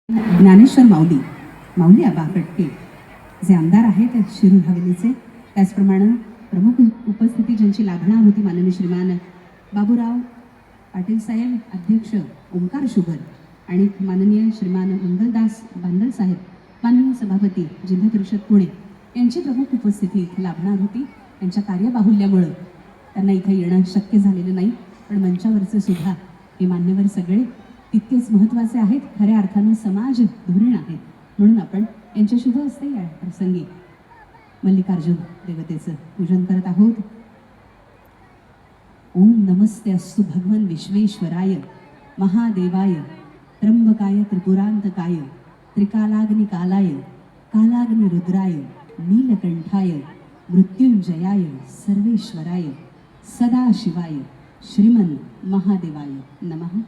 ज्ञानेश्वर माऊली आबा फटके जे आमदार आहेत शिरूर हवेलीचे, त्याचप्रमाणे प्रमुख उपस्थिती ज्यांची लाभणार होती माननीय श्रीमान बाबूराव पाटील साहेब, अध्यक्ष ओंकार शुगर आणि माननीय श्रीमान मंगलदास बांदल साहेब, माननीय सभापती जिल्हा परिषद पुणे यांची प्रमुख उपस्थिती इथे लाभणार होती. त्यांच्या कार्यबाहुल्यामुळं त्यांना इथे येणं शक्य झालेलं नाही, पण मंचावरचे सुद्धा हे मान्यवर सगळे तितकेच महत्त्वाचे आहेत, खऱ्या अर्थानं समाज धुरीण आहेत. म्हणून आपण यांच्या शुभ हस्ते या प्रसंगी मल्लिकार्जुन देवतेचं पूजन करत आहोत. ओम नमस्ते अस्तु भगवन विश्वेश्वराय महादेवाय त्र्यंबकाय त्रिपुरांतकाय त्रिकालाग्निकालाय कालाग्निरुद्राय नीलकंठाय मृत्युंजयाय सर्वेश्वराय सदाशिवाय श्रीमन महादेवाय नमः.